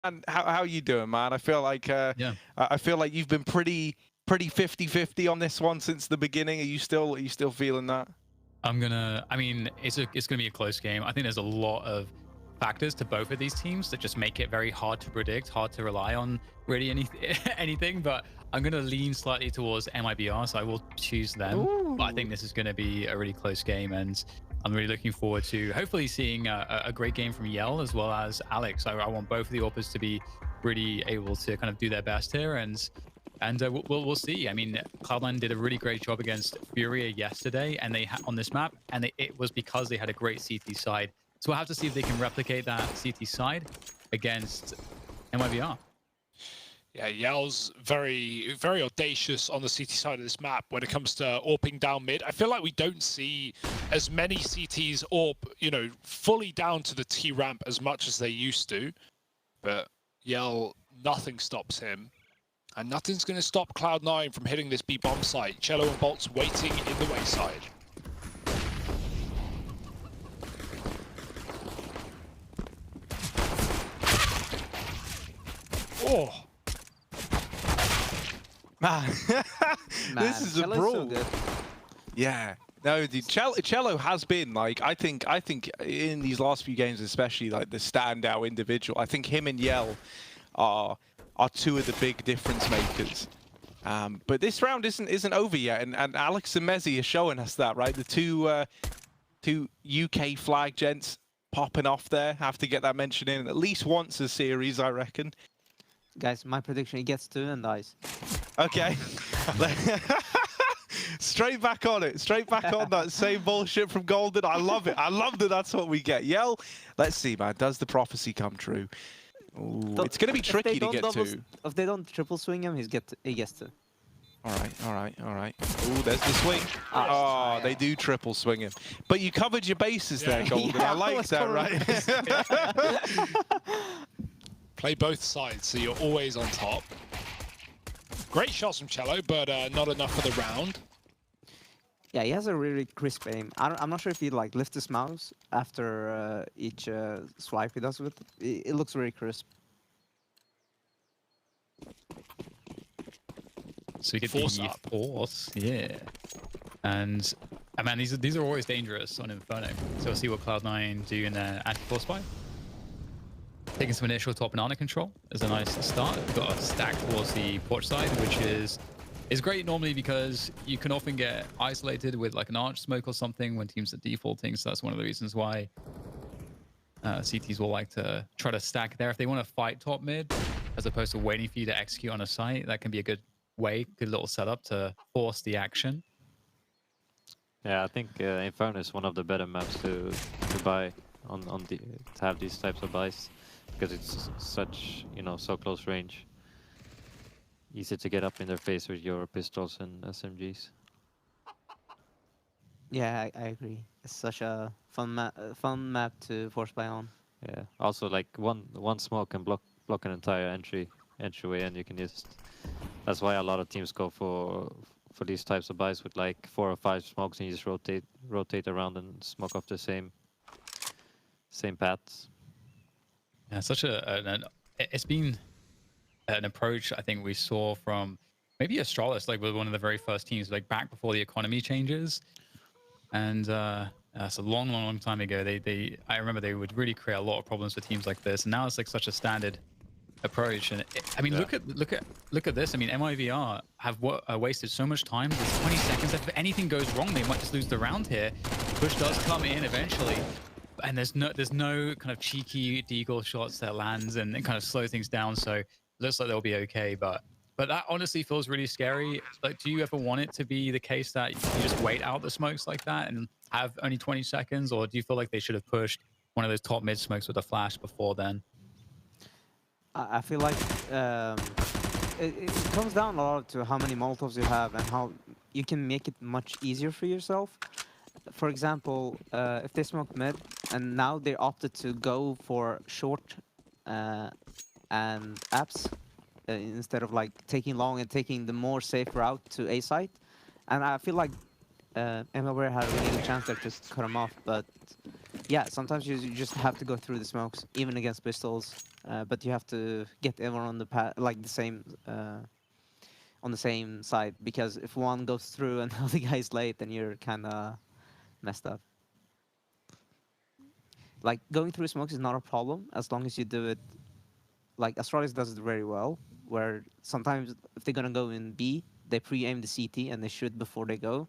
And how you doing, man? I feel like I feel like you've been pretty 50-50 on this one since the beginning. Are you still feeling that? I mean, it's gonna be a close game. I think there's a lot of factors to both of these teams that just make it very hard to predict, hard to rely on really anything. But I'm gonna lean slightly towards MIBR, so I will choose them. Ooh. But I think this is gonna be a really close game, and I'm really looking forward to hopefully seeing a great game from Yell as well as Alex. I want both of the AWPers to be really able to kind of do their best here, and we'll see. I mean, Cloud9 did a really great job against Furia yesterday, and on this map, and it was because they had a great CT side. So we'll have to see if they can replicate that CT side against MIBR. Yeah, Yell's very, very audacious on the CT side of this map when it comes to AWPing down mid. I feel like we don't see as many CTs AWP, you know, fully down to the T ramp as much as they used to. But Yell, nothing stops him. And nothing's going to stop Cloud9 from hitting this B-bomb site. Cello and Bolt's waiting in the wayside. Oh! Man, this is a brawl. So yeah. No, dude, Cello has been like I think in these last few games especially like the standout individual. I think him and Yell are two of the big difference makers. But this round isn't over yet, and Alex and Mezzi are showing us that, right? The two UK flag gents popping off there. Have to get that mention in at least once a series, I reckon. Guys, my prediction, he gets 2 and dies. Okay. Straight back on it. Straight back on that same bullshit from Golden. I love it. I love that that's what we get. Yell, let's see, man. Does the prophecy come true? Ooh, it's going to be tricky to get to. If they don't triple swing him, he gets to. All right. Ooh, there's the swing. Oh, they do triple swing him. But you covered your bases there, Golden. Yeah, I like that, right? Play both sides, so you're always on top. Great shots from Cello, but not enough for the round. Yeah, he has a really crisp aim. I'm not sure if he like lifts his mouse after each swipe he does with it. It looks very crisp. So we get Force the up. force, yeah. And I mean, these are always dangerous on Inferno. So we'll see what Cloud9 do in their anti-force spy. Taking some initial top banana control is a nice start. We've got a stack towards the porch side, which is great normally because you can often get isolated with like an arch smoke or something when teams are defaulting. So that's one of the reasons why CTs will like to try to stack there. If they want to fight top mid, as opposed to waiting for you to execute on a site, that can be a good little setup to force the action. Yeah, I think Inferno is one of the better maps to buy to have these types of buys. Because it's such, you know, so close range. Easy to get up in their face with your pistols and SMGs. Yeah, I agree. It's such a fun map to force buy on. Yeah. Also, like one smoke can block an entire entryway, and you can just. That's why a lot of teams go for these types of buys with like 4 or 5 smokes, and you just rotate around and smoke off the same paths. Yeah, it's been an approach I think we saw from maybe Astralis, like with one of the very first teams, like back before the economy changes. And that's a long time ago. I remember they would really create a lot of problems for teams like this. And now it's like such a standard approach. And I mean, look at this. I mean, MIBR have wasted so much time. There's 20 seconds. If anything goes wrong, they might just lose the round here. Push does come in eventually. And there's no kind of cheeky deagle shots that lands and kind of slow things down. So it looks like they'll be okay. But that honestly feels really scary. Like, do you ever want it to be the case that you just wait out the smokes like that and have only 20 seconds? Or do you feel like they should have pushed one of those top mid smokes with a flash before then? I feel like it comes down a lot to how many Molotovs you have and how you can make it much easier for yourself. For example, if they smoke mid and now they opted to go for short and apps instead of like taking long and taking the more safe route to A site, and I feel like MIBR had a really good chance there to cut them off. But yeah, sometimes you just have to go through the smokes, even against pistols. but you have to get everyone on the like the same on the same side, because if one goes through and the other guy's late, then you're kind of messed up. Like going through smokes is not a problem as long as you do it. Like Astralis does it very well, where sometimes if they're gonna go in B, they pre-aim the CT and they shoot before they go,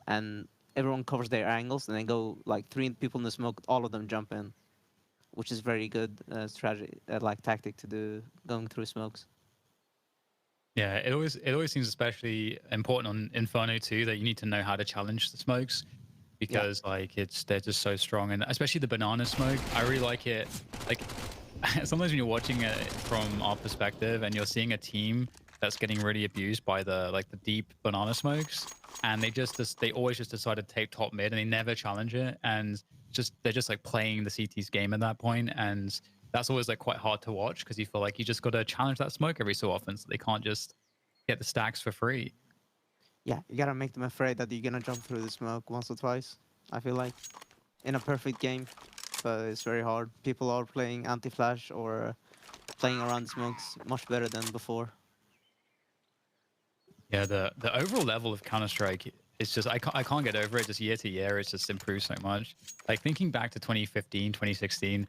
and everyone covers their angles, and they go like 3 people in the smoke, all of them jump in, which is very good strategy, like tactic to do going through smokes. Yeah, it always seems especially important on Inferno too, that you need to know how to challenge the smokes, because like they're just so strong, and especially the banana smoke. I really like it. Like sometimes when you're watching it from our perspective and you're seeing a team that's getting really abused by the deep banana smokes, and they always just decide to take top mid and they never challenge it, and they're just like playing the CT's game at that point, and that's always like quite hard to watch because you feel like you just got to challenge that smoke every so often, so they can't just get the stacks for free. Yeah, you gotta make them afraid that you're gonna jump through the smoke once or twice. I feel like in a perfect game, but it's very hard. People are playing anti-flash or playing around the smokes much better than before. Yeah, the overall level of Counter-Strike, it's just I can't get over it. Just year to year, it's just improved so much. Like thinking back to 2015, 2016,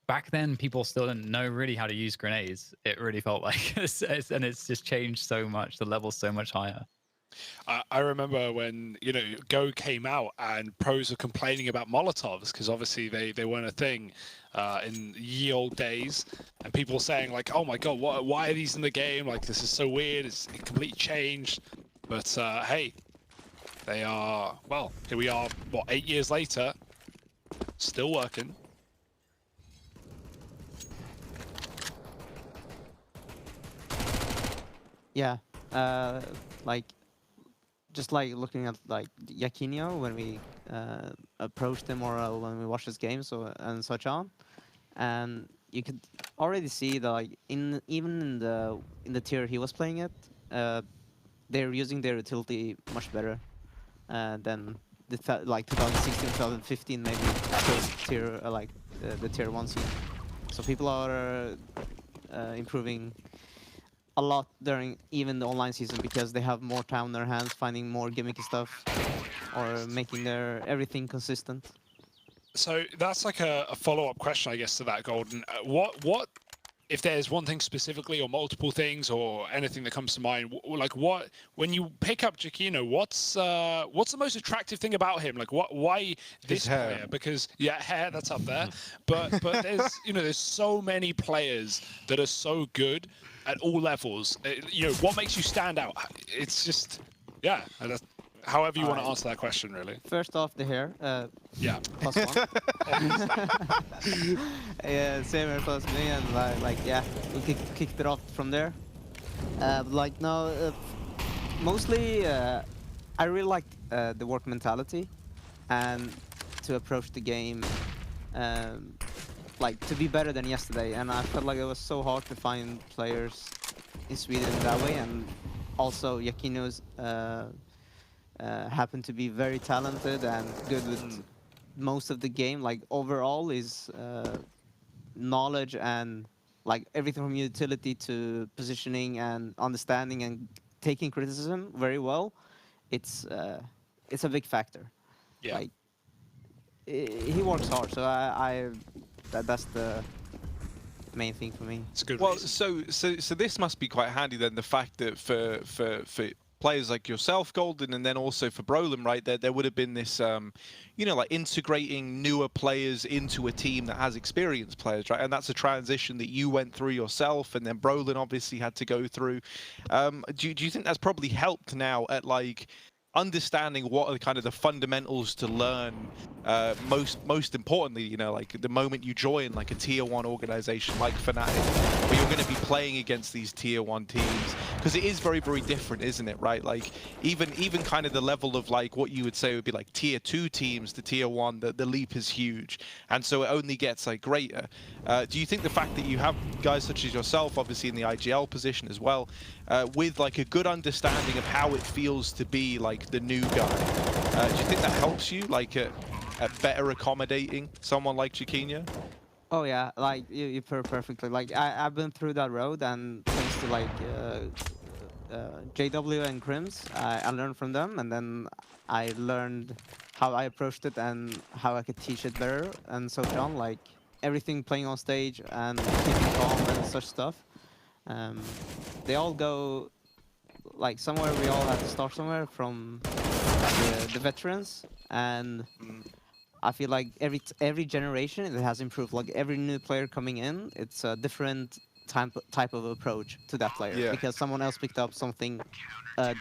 back then people still didn't know really how to use grenades. It really felt like, and it's just changed so much. The level's so much higher. I remember when, you know, Go came out and pros were complaining about Molotovs because obviously they weren't a thing in ye old days, and people were saying like, oh my god, why are these in the game? Like, this is so weird. It's completely changed. But hey, they are, well, here we are, what, 8 years later, still working. Yeah, like just like looking at like Yakinio when we approached him, or when we watched his games and such on, and you could already see that like even in the tier he was playing it, they're using their utility much better than like 2016, 2015 maybe tier like the tier 1 scene. So people are improving a lot during even the online season because they have more time on their hands, finding more gimmicky stuff or making their everything consistent. So that's like a follow-up question, I guess, to that, Golden. What if there's one thing specifically, or multiple things, or anything that comes to mind? Like, what when you pick up Giacchino, what's the most attractive thing about him? Like, why this player? Because hair, that's up there. But there's there's so many players that are so good at all levels. What makes you stand out? It's just however you want to answer that question, really. First off, the hair. Yeah. +1. Yeah, same hair plus me, and we kicked it off from there. Mostly I really like the work mentality and to approach the game to be better than yesterday. And I felt like it was so hard to find players in Sweden that way, and also Yakinio's happened to be very talented and good with most of the game. Like overall is knowledge and like everything from utility to positioning and understanding and taking criticism very well. It's a big factor. Yeah. Like he works hard, so that's the main thing for me. It's a good. Well, reason. so this must be quite handy then, the fact that for players like yourself, Golden, and then also for Brolin, right, there would have been this, like integrating newer players into a team that has experienced players, right? And that's a transition that you went through yourself, and then Brolin obviously had to go through. Do you think that's probably helped now at like understanding what are kind of the fundamentals to learn, most importantly, like the moment you join like a tier 1 organization like Fnatic, where you're going to be playing against these tier 1 teams, because it is very, very different, isn't it, right? Like even kind of the level of like what you would say would be like tier 2 teams to tier 1, the leap is huge, and so it only gets like greater. Do you think the fact that you have guys such as yourself, obviously in the IGL position as well, with like a good understanding of how it feels to be like the new guy, do you think that helps you like at better accommodating someone like Chiquinho? Oh yeah, like you put it perfectly. Like I've been through that road, and thanks to like JW and Crims, I learned from them, and then I learned how I approached it and how I could teach it better, and so on. Like everything playing on stage and keeping calm and such stuff. Um, they all go like somewhere. We all have to start somewhere from the veterans, and Mm. I feel like every generation it has improved. Like every new player coming in, it's a different type of approach to that player Yeah. because someone else picked up something,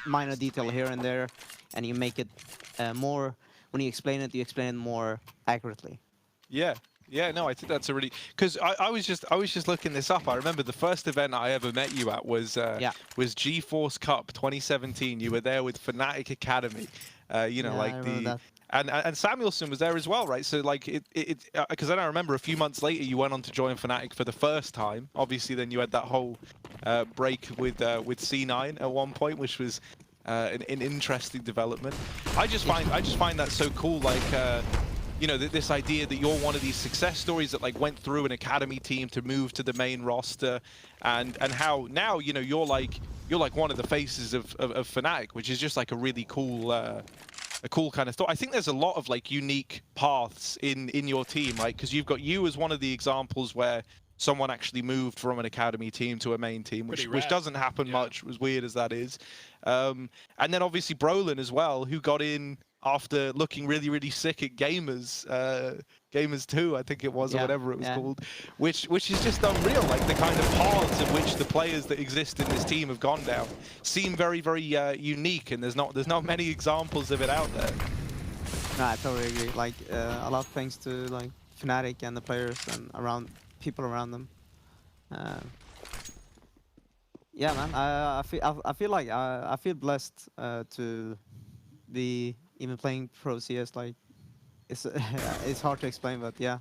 minor detail here and there, and you make it more. When you explain it more accurately. Yeah. Yeah, no, I think that's a really because I was just looking this up. I remember the first event I ever met you at was Yeah. GeForce Cup 2017. You were there with Fnatic Academy, you know, Yeah, I like remember the that. and Samuelson was there as well, right? So like it because then I remember a few months later you went on to join Fnatic for the first time. Obviously, then you had that whole break with C9 at one point, which was an interesting development. I just find that so cool, like. You know, this idea that you're one of these success stories that like went through an academy team to move to the main roster, and how now you know you're like one of the faces of Fnatic, which is just like a really cool a cool kind of thought. I think there's a lot of like unique paths in your team, right? Because you've got you as one of the examples where someone actually moved from an academy team to a main team, which Pretty rare. doesn't happen Yeah. much, as weird as that is. And then obviously Brolin as well, who got in after looking really sick at Gamers, Gamers 2, I think it was, or Yeah, whatever it was yeah. called, which is just unreal. Like the kind of paths in which the players that exist in this team have gone down seem very unique, and there's not many examples of it out there. No, I totally agree. Like a lot thanks to like Fnatic and the players and people around them. Yeah, man. I feel like I feel blessed to be even playing pro CS. Like it's it's hard to explain, but yeah.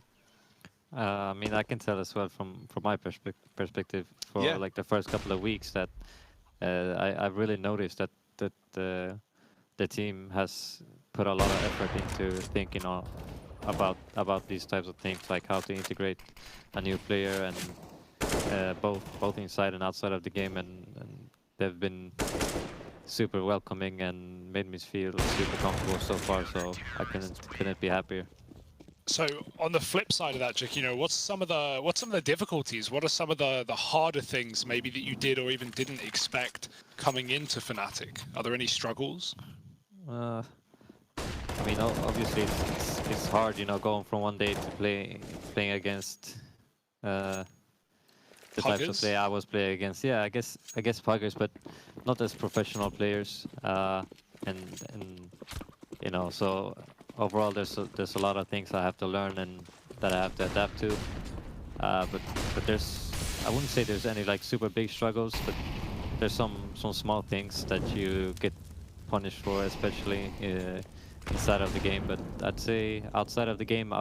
I mean, I can tell as well from my perspective for Yeah. like the first couple of weeks that I really noticed that the team has put a lot of effort into thinking about these types of things, like how to integrate a new player and both inside and outside of the game, and they've been super welcoming and made me feel super comfortable so far. So I couldn't be happier. So on the flip side of that, Jack, you know, what's some of the difficulties? What are some of the harder things maybe that you did or even didn't expect coming into Fnatic? Are there any struggles? I mean, obviously it's hard, you know, going from one day to playing against the types of Puggers? play I was playing against. Yeah, I guess puggers, but not as professional players. And you know, so overall there's a lot of things I have to learn and that I have to adapt to. But there's, I wouldn't say there's any like super big struggles, but there's some small things that you get punished for, especially inside of the game. But I'd say outside of the game,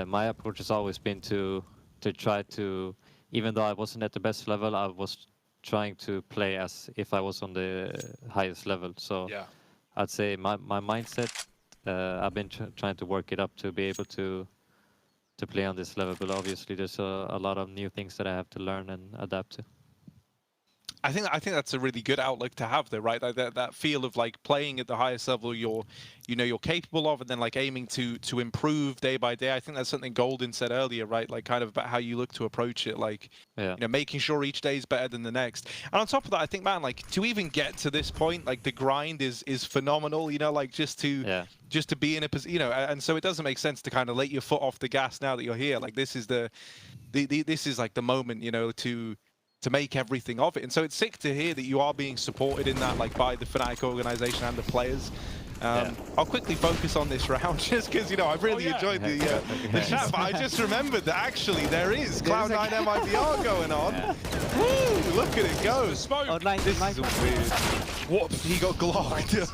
my approach has always been to try to, even though I wasn't at the best level, I was trying to play as if I was on the highest level. So Yeah. I'd say my mindset, I've been trying to work it up to be able to play on this level. But obviously, there's a lot of new things that I have to learn and adapt to. I think that's a really good outlook to have, though, right? Like that feel of like playing at the highest level you're capable of, and then like aiming to improve day by day. I think that's something Golden said earlier, right? Like kind of about how you look to approach it, like Yeah. you know, making sure each day is better than the next. And on top of that, I think, man, like to even get to this point, like the grind is phenomenal. You know, like just to be in a position, you know, and so it doesn't make sense to kind of let your foot off the gas now that you're here. Like this is this is like the moment, you know, to make everything of it. And so it's sick to hear that you are being supported in that, like by the Fnatic organization and the players. I'll quickly focus on this round just because, you know, I've really enjoyed the chat, but I just remembered that actually there is Cloud9 MIBR going on. Woo, look at it go. Smoke. Oh, nice, This nice. is a weird. What? He got glocked.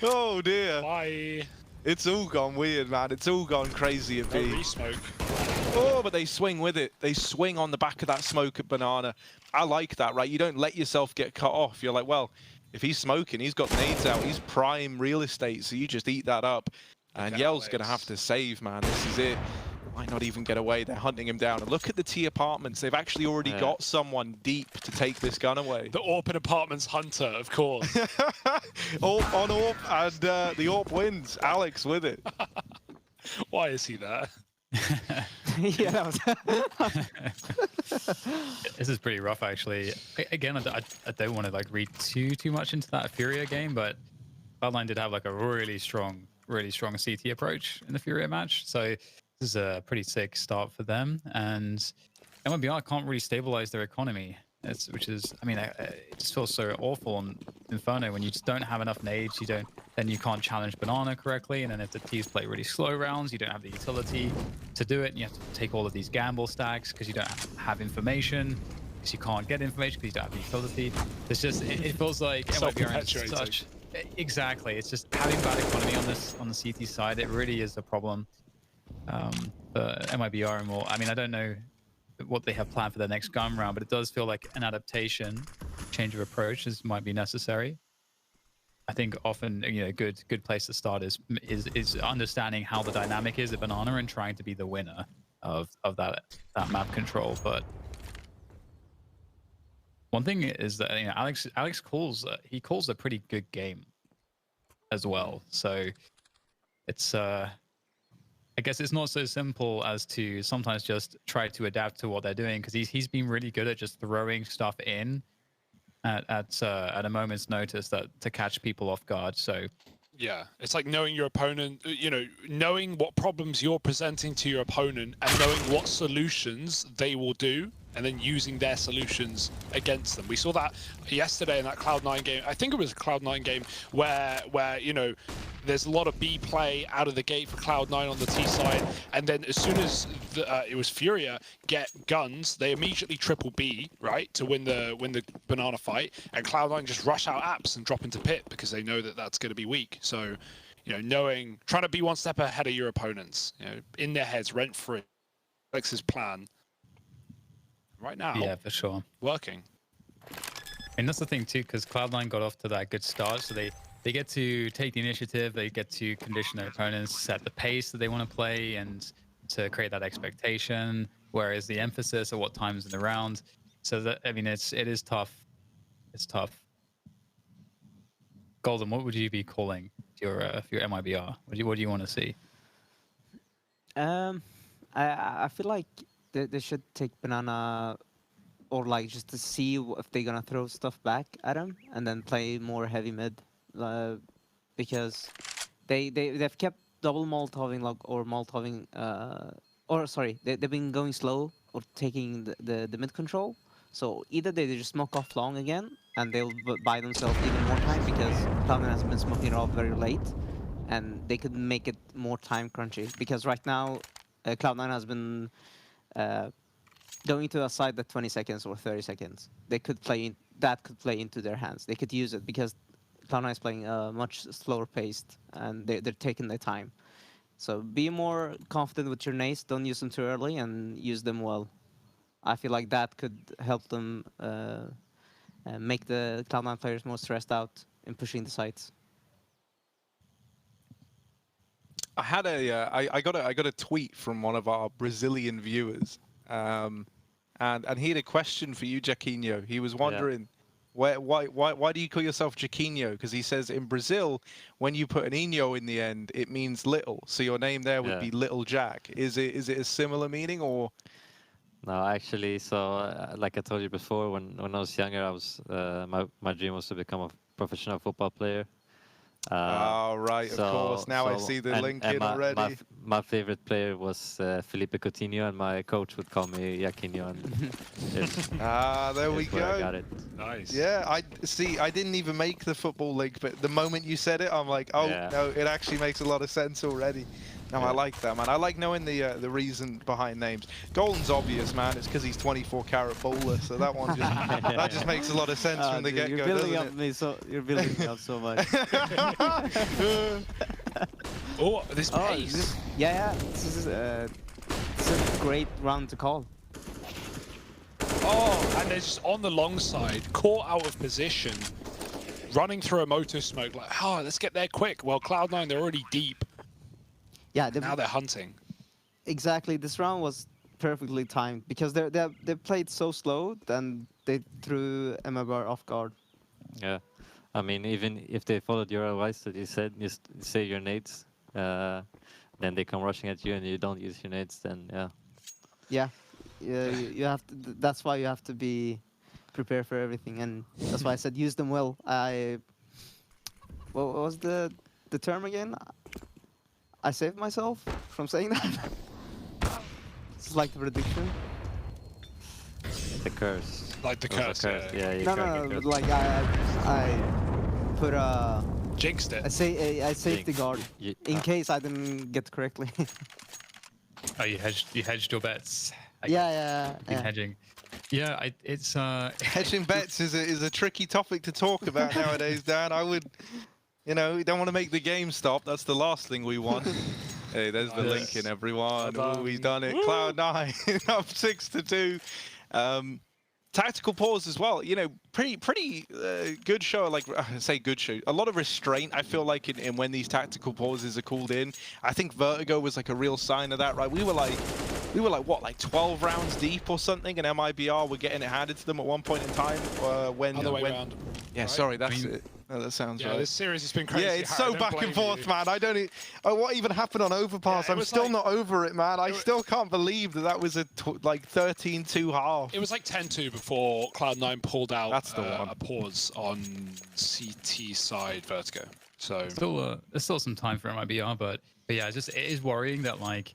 Oh dear. Bye. It's all gone weird, man. It's all gone crazy at No B. re-smoke. Oh, but they swing with it. They swing on the back of that smoke at Banana. I like that, right? You don't let yourself get cut off. You're like, well, if he's smoking, he's got nades out. He's prime real estate, so you just eat that up. And Yell's going to have to save, man. This is it. Might not even get away. They're hunting him down. And look at the T apartments. They've actually already got someone deep to take this gun away. The AWP and Apartments hunter, of course. AWP on AWP, and the AWP wins. Alex with it. Why is he there? Yeah, that was. This is pretty rough, actually. Again, I don't want to like read too much into that Furia game, but Cloud9 did have like a really strong CT approach in the Furia match. So this is a pretty sick start for them. And MIBR can't really stabilize their economy, which is, I mean, it just feels so awful on Inferno when you just don't have enough nades. Then you can't challenge Banana correctly. And then if the T's play really slow rounds, you don't have the utility to do it. And you have to take all of these gamble stacks because you don't have information. Because you can't get information because you don't have the utility. It's just, it feels like MIBR is such... Exactly. It's just having bad economy on the CT side. It really is a problem for MIBR. And I mean, I don't know what they have planned for their next gun round, but it does feel like an adaptation, change of approach might be necessary. I think often, good place to start is understanding how the dynamic is at Banana and trying to be the winner of that map control. But one thing is that Alex calls a pretty good game as well. So it's I guess it's not so simple as to sometimes just try to adapt to what they're doing, because he's been really good at just throwing stuff in at a moment's notice to catch people off guard. So yeah, it's like knowing your opponent, knowing what problems you're presenting to your opponent and knowing what solutions they will do, and then using their solutions against them. We saw that yesterday in that Cloud9 game. I think it was a Cloud9 game where there's a lot of B play out of the gate for Cloud9 on the T side, and then as soon as it was Furia get guns, they immediately triple B, right, to win the Banana fight, and Cloud9 just rush out apps and drop into pit because they know that that's going to be weak. So, trying to be one step ahead of your opponents, in their heads, rent free. Alex's plan right now. Yeah, for sure. Working. And that's the thing too, because Cloud9 got off to that good start, so they get to take the initiative, they get to condition their opponents, set the pace that they want to play, and to create that expectation. Whereas the emphasis at what times in the round. So that, I mean, it is tough. It's tough. Golden, what would you be calling your MIBR? What do you want to see? I feel like they should take Banana, or like just to see if they're gonna throw stuff back at him, and then play more heavy mid, because they've kept double Molotoving they've been going slow or taking the mid control. So either they just smoke off long again, and they'll buy themselves even more time because Cloud9 has been smoking it off very late, and they could make it more time crunchy. Because right now, Cloud9 has been going to a side that 20 seconds or 30 seconds. They could play into their hands. They could use it because Cloud9 is playing much slower paced, and they're taking their time. So be more confident with your nades. Don't use them too early, and use them well. I feel like that could help them make the Cloud9 players more stressed out in pushing the sites. I had I got a tweet from one of our Brazilian viewers, and he had a question for you, Jaquinho. He was wondering, why do you call yourself Jaquinho? Because he says in Brazil, when you put an Inho in the end, it means little. So your name there would be Little Jack. Is it a similar meaning, or? No, actually, so like I told you before, when I was younger, I was my dream was to become a professional football player. Right, of course. Now I see the link in already. My favorite player was Felipe Coutinho, and my coach would call me Jaquinho. There we go. I got it. Nice. Yeah, I didn't even make the football link, but the moment you said it, I'm like, oh, no, it actually makes a lot of sense already. No, I like that, man. I like knowing the reason behind names. Golden's obvious, man. It's because he's 24-karat bowler, so that one just makes a lot of sense from the get-go, doesn't it? You're building me up so much. Oh, this pace. This is a great round to call. Oh, and they're just on the long side, caught out of position, running through a motor smoke, like, let's get there quick. Well, Cloud9, they're already deep. Yeah, now they're hunting. exactly. This round was perfectly timed because they played so slow, then they threw MIBR off guard. Yeah, I mean, even if they followed your advice that you said, just say your nades, then they come rushing at you and you don't use your nades, then yeah. Yeah, you have to. That's why you have to be prepared for everything, and that's why I said use them well. What was the term again? I saved myself from saying that. It's like the prediction. The curse. Like the Those are curse, yeah. Yeah, you No, can't no, get no. But cursed. like I put Jinxed it. I saved the Jinx. guard in case I didn't get correctly. Oh, you hedged your bets. Yeah, Been yeah. hedging. Yeah, it's Hedging bets is a tricky topic to talk about nowadays, Dan. I would, you know, we don't want to make the game stop. That's the last thing we want. Hey, there's the Nice. link in, everyone. Well Ooh, he's done. done it. Cloud9 up 6-2. Tactical pause as well. You know, pretty good show. Like I say, good show. A lot of restraint. I feel like in when these tactical pauses are called in. I think Vertigo was like a real sign of that, right? We were like what, like 12 rounds deep or something, and MIBR were getting it handed to them at one point in time. When Other way around. Yeah, right? sorry, that's I mean- it. No, that sounds Yeah, right. this series has been crazy. Yeah, it's Harry, so I don't back and blame forth, you. man. I don't. What even happened on Overpass? Yeah, it I'm was still like- not over it, man. I still can't believe that was a like 13-2 half. It was like 10-2 before Cloud9 pulled out That's the one. a pause on CT side Vertigo. So there's still some time for MIBR, but yeah, it is worrying that like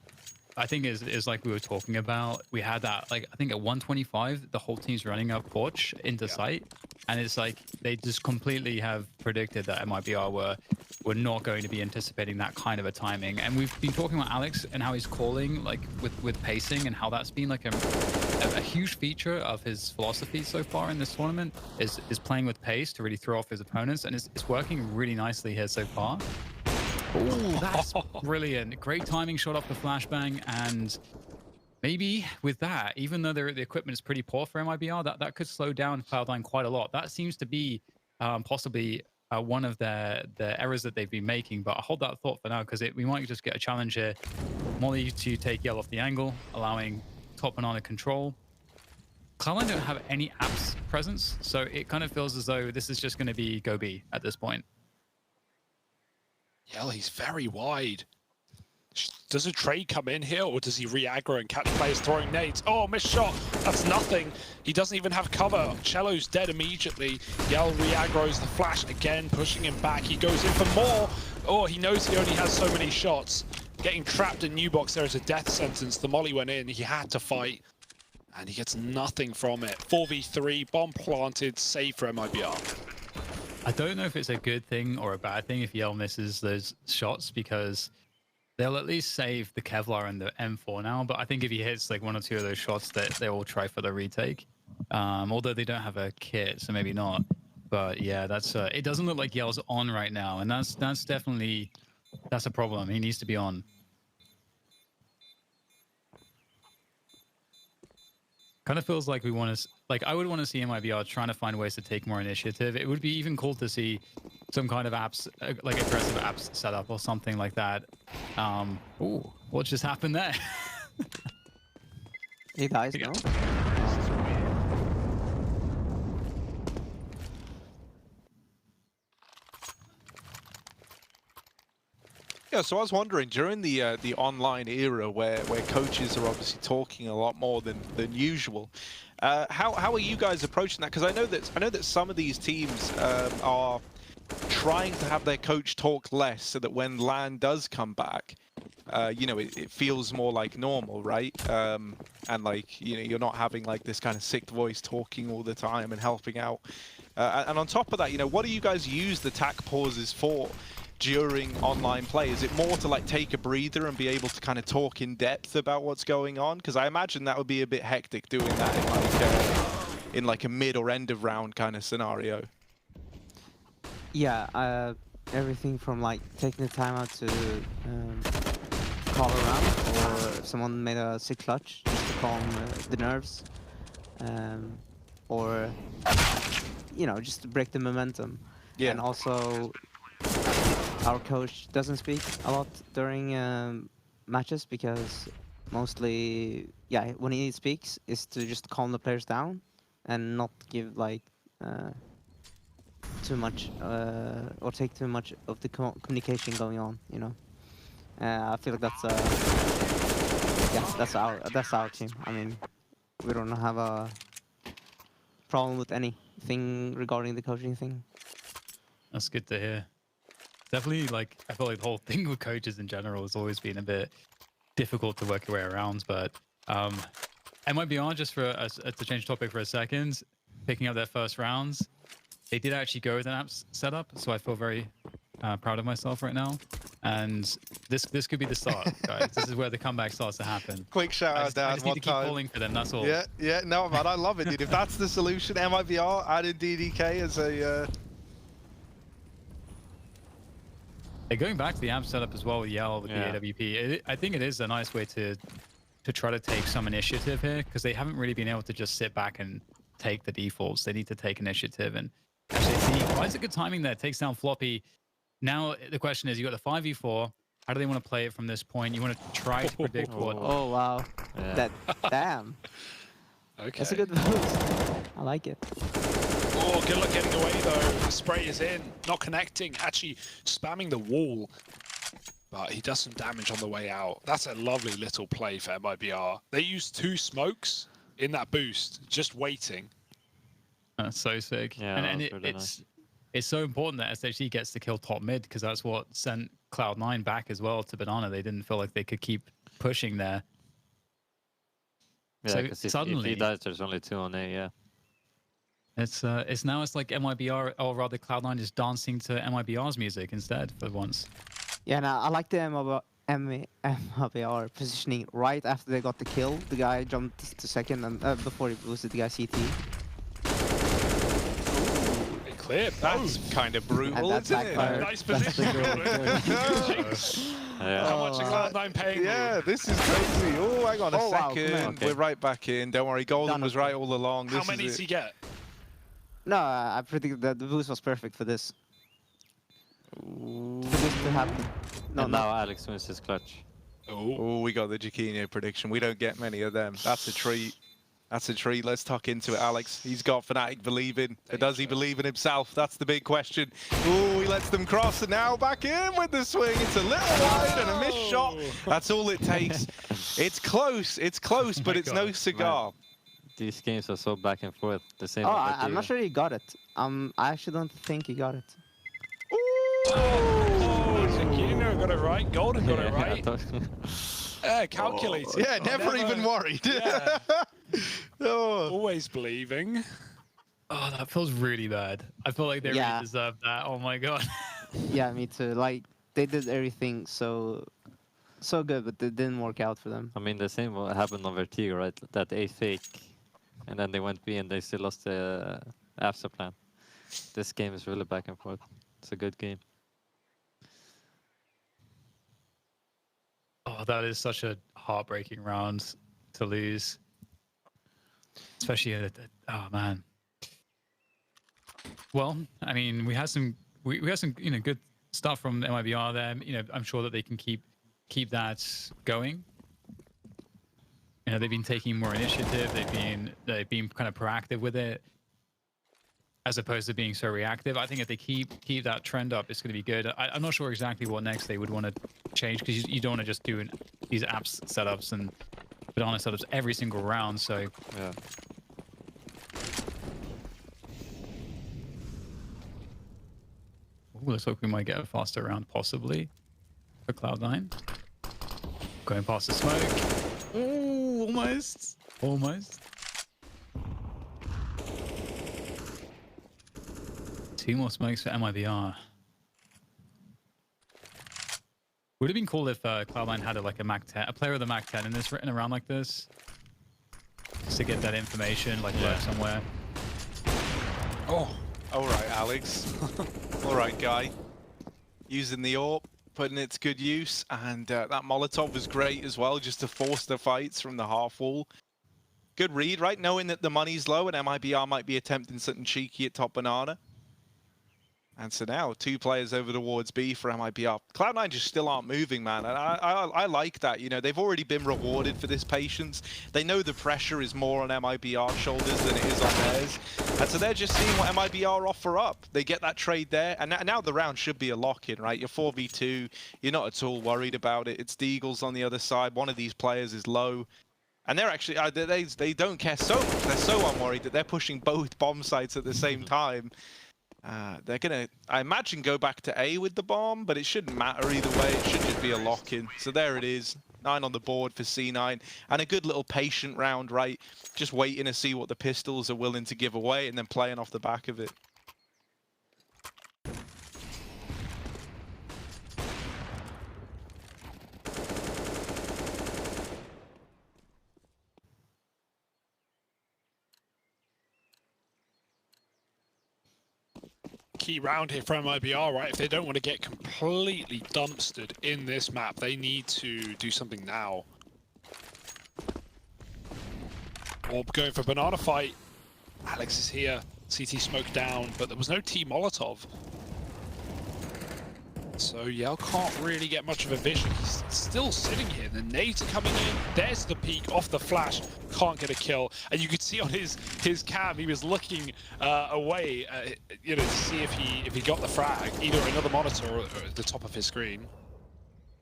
I think is like we were talking about. We had that like I think at 125, the whole team's running up porch into sight, and it's like they just completely have predicted that MIBR were not going to be anticipating that kind of a timing. And we've been talking about Alex and how he's calling like with pacing and how that's been like a huge feature of his philosophy so far in this tournament is playing with pace to really throw off his opponents, and it's working really nicely here so far. Oh, that's brilliant. Great timing shot off the flashbang, and maybe with that, even though the equipment is pretty poor for MIBR, that could slow down Cloud9 quite a lot. That seems to be possibly one of the errors that they've been making, but I'll hold that thought for now because we might just get a challenge here. Molly to take Yell off the angle, allowing top banana control. Cloud9 don't have any apps presence, so it kind of feels as though this is just going to be go B at this point. Yell, he's very wide. Does a trade come in here, or does he re-aggro and catch players throwing nades? Oh, missed shot. That's nothing. He doesn't even have cover. Cello's dead immediately. Yell re-aggro's the flash again, pushing him back. He goes in for more. Oh, he knows he only has so many shots. Getting trapped in New Box, there is a death sentence. The molly went in. He had to fight, and he gets nothing from it. 4v3, bomb planted, save for MIBR. I don't know if it's a good thing or a bad thing if Yell misses those shots because they'll at least save the Kevlar and the M4 now. But I think if he hits like one or two of those shots, that they will try for the retake. Although they don't have a kit, so maybe not. But yeah, that's it doesn't look like Yell's on right now, and that's definitely a problem. He needs to be on. Kind of feels like we want to, like I would want to see MIBR trying to find ways to take more initiative. It would be even cool to see some kind of apps, like aggressive apps setup or something like that. Ooh, what just happened there? He dies, Yeah. no? Yeah, so I was wondering during the online era where coaches are obviously talking a lot more than usual. How are you guys approaching that? Because I know that some of these teams are trying to have their coach talk less so that when LAN does come back, you know, it feels more like normal, right? And like, you know, you're not having like this kind of sick voice talking all the time and helping out. And on top of that, you know, what do you guys use the tac pauses for during online play? Is it more to like take a breather and be able to kind of talk in depth about what's going on? Because I imagine that would be a bit hectic doing that in like a mid or end of round kind of scenario. Yeah, everything from like taking the time out to call around, or if someone made a sick clutch just to calm the nerves, or you know, just to break the momentum. Yeah. And also, our coach doesn't speak a lot during matches because mostly, yeah, when he speaks, is to just calm the players down and not give like too much or take too much of the communication going on. You know, I feel like that's yeah, that's our team. I mean, we don't have a problem with anything regarding the coaching thing. That's good to hear. Definitely, like, I feel like the whole thing with coaches in general has always been a bit difficult to work your way around. But MIBR, just for us to change topic for a second, picking up their first rounds, they did actually go with an app setup, so I feel very proud of myself right now. And this could be the start, guys. This is where the comeback starts to happen. Quick shout I out, just Dad. need to keep One calling time. for them. That's all. Yeah, no, man, I love it, dude. If that's the solution, MIBR added DDK as a. Yeah, going back to the amp setup as well with Yell with Yeah. the AWP, I think it is a nice way to try to take some initiative here, because they haven't really been able to just sit back and take the defaults. They need to take initiative and actually see. Why is it good timing there? Takes down Floppy. Now the question is, you got the 5v4. How do they want to play it from this point? You want to try to predict what? Oh wow, Yeah. that damn, Okay. that's a good boost. I like it. Oh, good luck getting away though. The spray is in, not connecting, actually spamming the wall. But he does some damage on the way out. That's a lovely little play for MIBR. They used 2 smokes in that boost, just waiting. That's so sick. Yeah, and that and was really it's so important that SHG gets to kill top mid, because that's what sent Cloud9 back as well to Banana. They didn't feel like they could keep pushing there. Yeah, So because if suddenly- he dies, there's only 2 on A. Yeah. It's now it's like MIBR, or rather Cloud9 is dancing to MIBR's music instead for once. Yeah, no, I like the MIBR positioning right after they got the kill. The guy jumped to second and before he boosted the guy CT. It cleared. That's kind of brutal, that isn't it? backfired. Nice That's position. the Yeah. How much are Oh, Cloud9 paying? Yeah, this is crazy. Oh, hang on a Oh, wow, come second. on. Okay. We're right back in. Don't worry, Golden Done, was okay. right all along. How This many is does it. he get? No, I predicted that the boost was perfect for this. For this to happen. No, And no. now Alex wins his clutch. Oh, Oh, we got the Jaquinho prediction. We don't get many of them. That's a treat. That's a treat. Let's tuck into it, Alex. He's got Fnatic believing. But does he believe in himself? That's the big question. Oh, he lets them cross, and now back in with the swing. It's a little wide and a missed shot. That's all it takes. It's close, but my it's no God. cigar. These games are so back and forth. The same. Oh, with I'm not Latino. sure he got it. I actually don't think he got it. oh, Zakino got it right. Golden got it Yeah, I right. thought- Calculated. Yeah, never even worried. Yeah, Oh. always believing. Oh, that feels really bad. I feel like they Yeah. really deserve that. Oh my god. Yeah, me too. Like they did everything so good, but it didn't work out for them. I mean, the same what happened on Vertigo, right? That A fake, and then they went B and they still lost the after plan. This game is really back and forth. It's a good game. Oh, that is such a heartbreaking round to lose. Especially oh man. Well, I mean, we had some good stuff from MIBR there. I'm sure that they can keep that going. They've been taking more initiative. They've been kind of proactive with it, as opposed to being so reactive. I think if they keep that trend up, it's going to be good. I'm not sure exactly what next they would want to change, because you don't want to just do these apps setups and banana setups every single round. So Yeah. ooh, looks like we might get a faster round possibly for Cloud9. Going past the smoke. Ooh, almost. 2 more smokes for MIBR. Would have been cool if Cloud9 had a Mac 10, a player with a Mac 10 in a round like this, just to get that information lurk somewhere. Oh, All right, Alex. All right, guy. Using the AWP, putting it to good use, and that Molotov was great as well, just to force the fights from the half wall. Good read, right? Knowing that the money's low and MIBR might be attempting something cheeky at top banana. And so now 2 players over towards B for MIBR. Cloud9 just still aren't moving, man. And I like that. You know, they've already been rewarded for this patience. They know the pressure is more on MIBR's shoulders than it is on theirs. And so they're just seeing what MIBR offer up. They get that trade there. And now the round should be a lock-in, right? You're 4v2. You're not at all worried about it. It's Deagles on the other side. One of these players is low. And they're actually, they don't care so much. They're so unworried that they're pushing both bomb sites at the same time. They're gonna, I imagine, go back to A with the bomb, but it shouldn't matter either way. It should just be a lock-in. So there it is, 9 on the board for C9, and a good little patient round, right? Just waiting to see what the pistols are willing to give away, and then playing off the back of it. Key round here for MIBR, right? If they don't want to get completely dumpstered in this map, they need to do something now. Orb going for banana fight. Alex is here. CT smoke down, but there was no T Molotov. So Yell can't really get much of a vision. He's still sitting here. The nades are coming in. There's the peek off the flash. Can't get a kill. And you could see on his cam, he was looking away, you know, to see if he got the frag, either another monitor or at the top of his screen.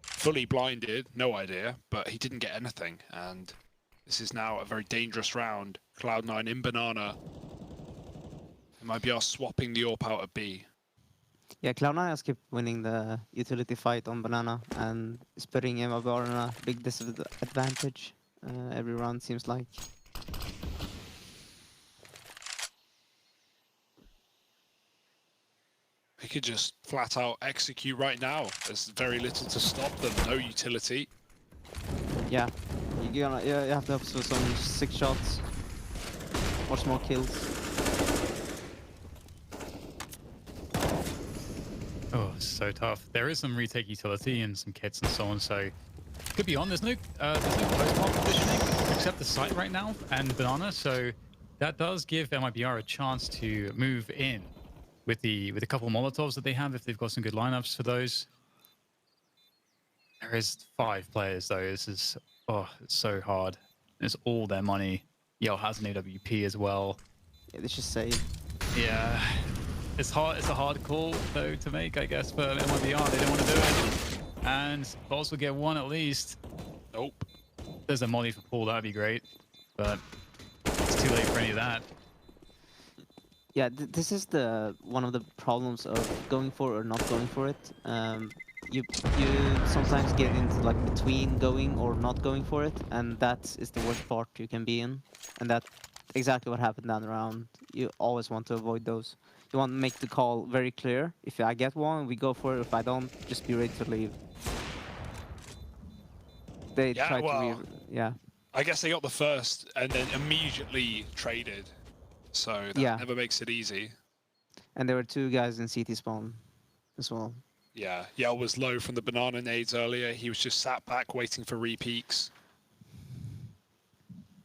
Fully blinded, no idea, but he didn't get anything. And this is now a very dangerous round. Cloud9 in banana. MIBR swapping the AWP out of B. Yeah, Cloud9 has kept winning the utility fight on banana and is putting MIBR in a big disadvantage every round, seems like. They could just flat out execute right now. There's very little to stop them, no utility. Yeah, you have to have some 6 shots or some more kills. Oh, so tough. There is some retake utility and some kits and so on, so could be on. There's no post-bomb positioning except the site right now and banana, so that does give MIBR a chance to move in with a couple Molotovs that they have if they've got some good lineups for those. There is 5 players though. This is it's so hard. It's all their money. Yell has an AWP as well. Yeah, they should save. Yeah. It's hard. It's a hard call though to make, I guess, for MIBR. They don't want to do it, and Boss will get 1 at least. Nope. There's a molly for Paul. That'd be great, but it's too late for any of that. Yeah, this is one of the problems of going for or not going for it. You sometimes get into like between going or not going for it, and that is the worst part you can be in. And that's exactly what happened down the round. You always want to avoid those. You want to make the call very clear. If I get one, we go for it. If I don't, just be ready to leave. They tried to yeah. I guess they got the first and then immediately traded. So that never makes it easy. And there were 2 guys in CT spawn as well. Yeah, Yell was low from the banana nades earlier. He was just sat back waiting for repeaks.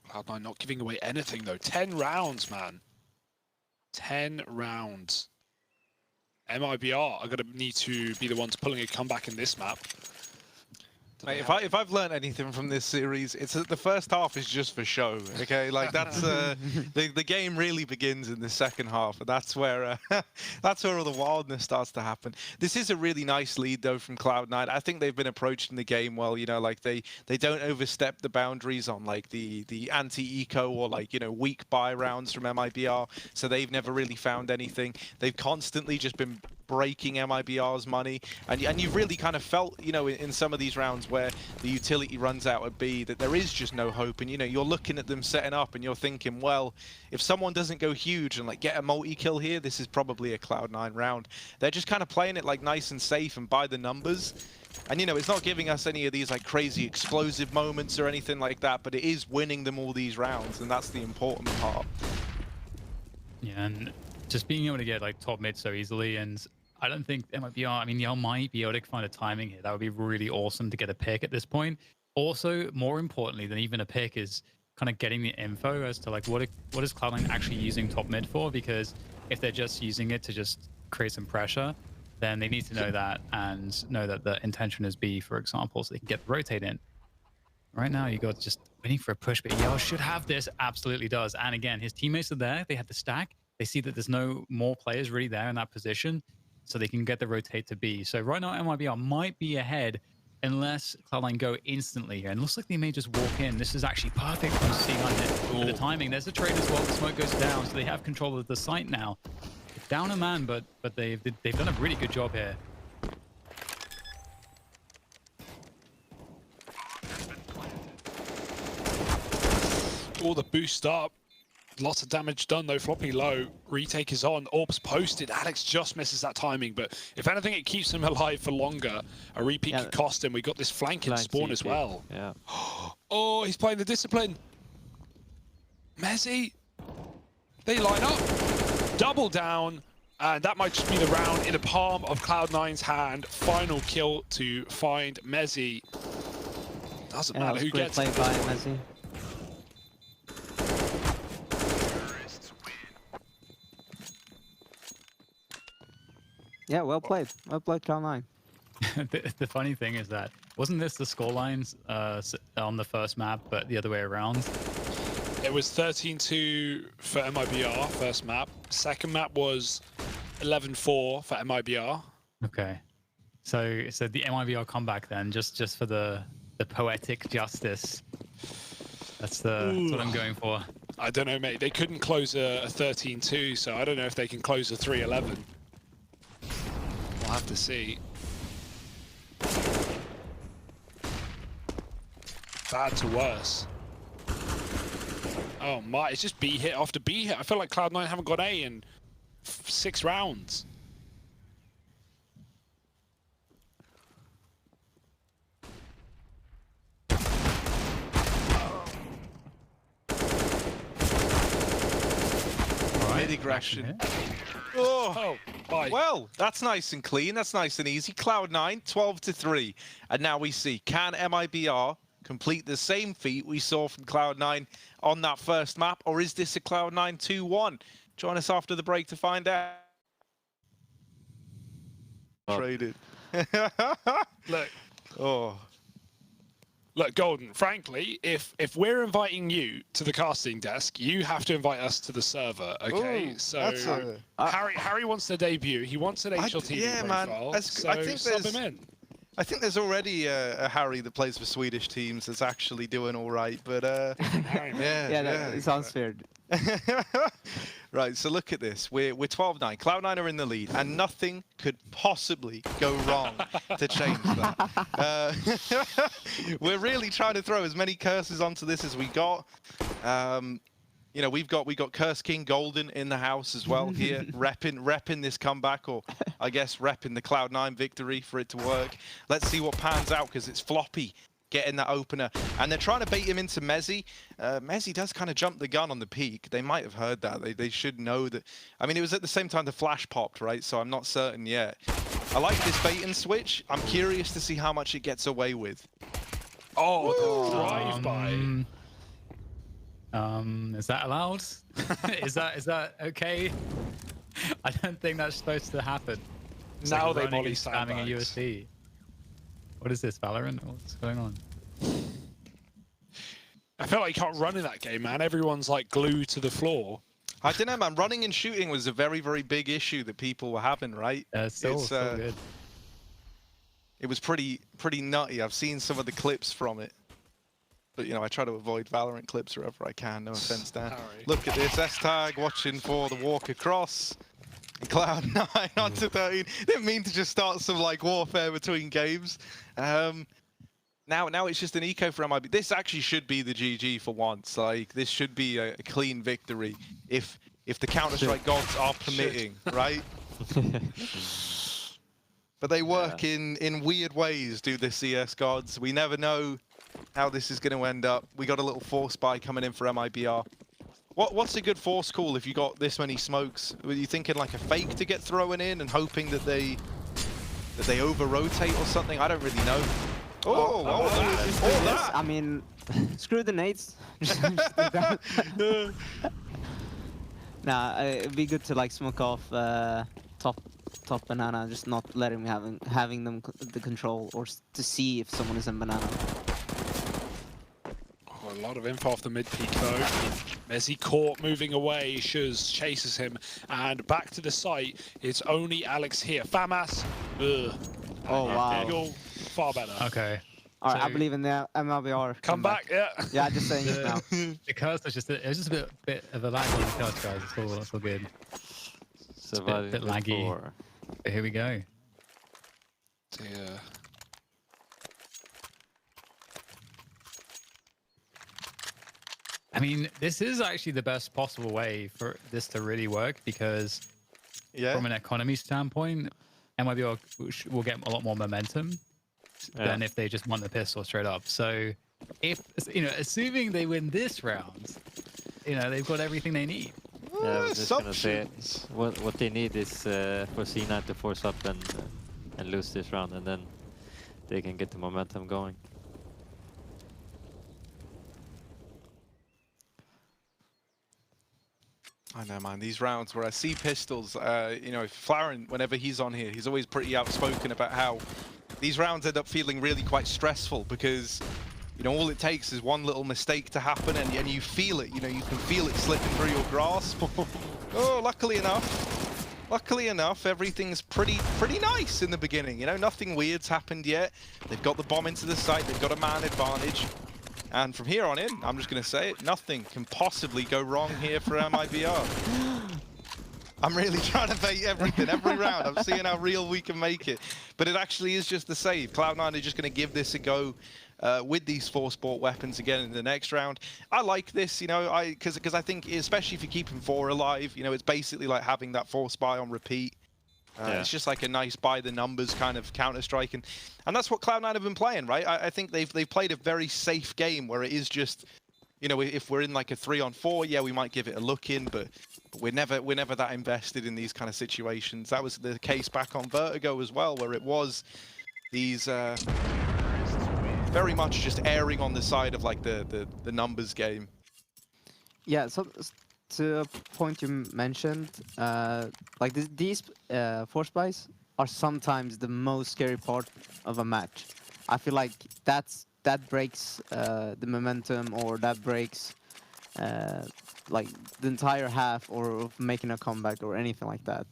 Cloud9 not giving away anything though. 10 rounds, man. 10 rounds. MIBR are going to need to be the ones pulling a comeback in this map. Mate, if I've learned anything from this series, it's that the first half is just for show. Okay, like that's the game really begins in the second half, and that's where all the wildness starts to happen. This is a really nice lead though from Cloud9. I think they've been approaching the game well. You know, like they don't overstep the boundaries on like the anti-eco or like, you know, weak buy rounds from MIBR. So they've never really found anything. They've constantly just been breaking MIBR's money, and you've really kind of felt, you know, in some of these rounds where the utility runs out at B, that there is just no hope. And you know, you're looking at them setting up and you're thinking, well, if someone doesn't go huge and like get a multi-kill here, this is probably a Cloud9 round. They're just kind of playing it like nice and safe and by the numbers. And you know, it's not giving us any of these like crazy explosive moments or anything like that, but it is winning them all these rounds, and that's the important part. Yeah, and just being able to get like top mid so easily, and I don't think MIBR, I mean, y'all might be able to find a timing here. That would be really awesome to get a pick at this point. Also, more importantly than even a pick is kind of getting the info as to like what is Cloud9 actually using top mid for, because if they're just using it to just create some pressure, then they need to know that and know that the intention is B, for example, so they can get the rotate in. Right now, you got just waiting for a push, but Yell should have this. Absolutely does. And again, his teammates are there. They had the stack. They see that there's no more players really there in that position, so they can get the rotate to B. So right now, MIBR might be ahead unless Cloud9 go instantly here. And it looks like they may just walk in. This is actually perfect for C9 with the timing. There's a trade as well. The smoke goes down, so they have control of the site now. It's down a man, but they've done a really good job here. All the boost up. Lots of damage done though. Floppy low. Retake is on. Orbs posted. Alex just misses that timing, but if anything, it keeps him alive for longer. A repeat could cost him. We got this flanking spawn as well. Yeah. Oh, he's playing the discipline. Mezzi. They line up. Double down. And that might just be the round in the palm of Cloud9's hand. Final kill to find Mezzi. Doesn't matter who gets it. By Mezzi. Yeah, well played. Well played, Cloud9. The funny thing is that, wasn't this the scorelines on the first map, but the other way around? It was 13-2 for MIBR, first map. Second map was 11-4 for MIBR. Okay. So the MIBR comeback then, just for the poetic justice. That's what I'm going for. I don't know, mate. They couldn't close a 13-2, so I don't know if they can close a 3-11. We'll have to see. Bad to worse. Oh my, it's just B hit after B hit. I feel like Cloud9 haven't got A in 6 rounds. Mid-aggression. Oh, bye. Well, that's nice and clean. That's nice and easy. Cloud9, 12-3. And now we see, can MIBR complete the same feat we saw from Cloud9 on that first map, or is this a Cloud9 2-1? Join us after the break to find out. Traded. Look. Oh. Look, Golden, frankly, if we're inviting you to the casting desk, you have to invite us to the server, okay? Ooh, so Harry wants to debut. He wants an HLTV profile, man. so I think sub him in. I think there's already a Harry that plays for Swedish teams that's actually doing all right, but That sounds fair. Right, so look at this. We're 12-9. Cloud9 are in the lead, and nothing could possibly go wrong to change that. We're really trying to throw as many curses onto this as we got. You know, we've got Curse King Golden in the house as well here, repping this comeback, or I guess repping the Cloud9 victory for it to work. Let's see what pans out, because it's Floppy getting that opener, and they're trying to bait him into Mezzi. Mezzi does kind of jump the gun on the peak. They might have heard that. They should know that. I mean, it was at the same time the flash popped, right? So I'm not certain yet. I like this bait and switch. I'm curious to see how much it gets away with. Oh, the drive-by. Is that allowed? is that okay? I don't think that's supposed to happen. It's now like they running molly and spamming a USD. What is this, Valorant? What's going on? I feel like you can't run in that game, man. Everyone's like glued to the floor. I don't know, man. Running and shooting was a very, very big issue that people were having, right? Still good. It was pretty nutty. I've seen some of the clips from it. But, you know, I try to avoid Valorant clips wherever I can. No offense, Dan. Look at this. S-Tag watching for the walk across. Cloud9 onto 13. Didn't mean to just start some, like, warfare between games. Now it's just an eco for MIB. This actually should be the GG for once. Like, this should be a clean victory if the Counter-Strike gods are permitting, right? But they work in weird ways, do the CS gods. We never know how this is going to end up. We got a little force buy coming in for MIBR. What's a good force call if you got this many smokes? Were you thinking like a fake to get thrown in and hoping that they over-rotate or something? I don't really know. That. I mean, screw the nades. Nah, it'd be good to like smoke off top banana, just not letting having them the control or to see if someone is in banana. Oh, a lot of info off the mid peak though. Messi caught moving away. Shuz chases him, and back to the site. It's only Alex here. Famas. Ugh. Oh wow. Eagle, far better. Okay. All right, I So- believe in the MIBR. Come back, yeah. Yeah, just saying it now. The curse was just it was just a bit of a lag on the curse, guys. It's all good. Surviving bit laggy. before. But here we go. Yeah. I mean, this is actually the best possible way for this to really work because Yeah. from an economy standpoint, MIBR will get a lot more momentum than if they just want the pistol straight up. So, if assuming they win this round, they've got everything they need. Yeah, I was just gonna say Assumptions. what they need is for C9 to force up and lose this round, and then they can get the momentum going. I know, man. These rounds where I see pistols, Flaren, whenever he's on here, he's always pretty outspoken about how these rounds end up feeling really quite stressful because, all it takes is one little mistake to happen and you feel it. You can feel it slipping through your grasp. Oh, luckily enough, everything's pretty nice in the beginning. Nothing weird's happened yet. They've got the bomb into the site. They've got a man advantage. And from here on in, I'm just going to say it, nothing can possibly go wrong here for MIBR. I'm really trying to bait everything, every round. I'm seeing how real we can make it. But it actually is just the save. Cloud9 are just going to give this a go with these 4 sport weapons again in the next round. I like this, because I think, especially if you keep 4 alive, it's basically like having that 4 spy on repeat. Yeah. It's just like a nice by the numbers kind of Counter-Strike, and that's what Cloud9 have been playing, right? I think they've played a very safe game where it is just, if we're in like a 3-on-4, yeah, we might give it a look in, but we're never that invested in these kind of situations. That was the case back on Vertigo as well, where it was these very much just erring on the side of like the numbers game. Yeah, so to a point you mentioned, like these 4 spies are sometimes the most scary part of a match. I feel like that breaks the momentum, or that breaks like the entire half, or of making a comeback or anything like that.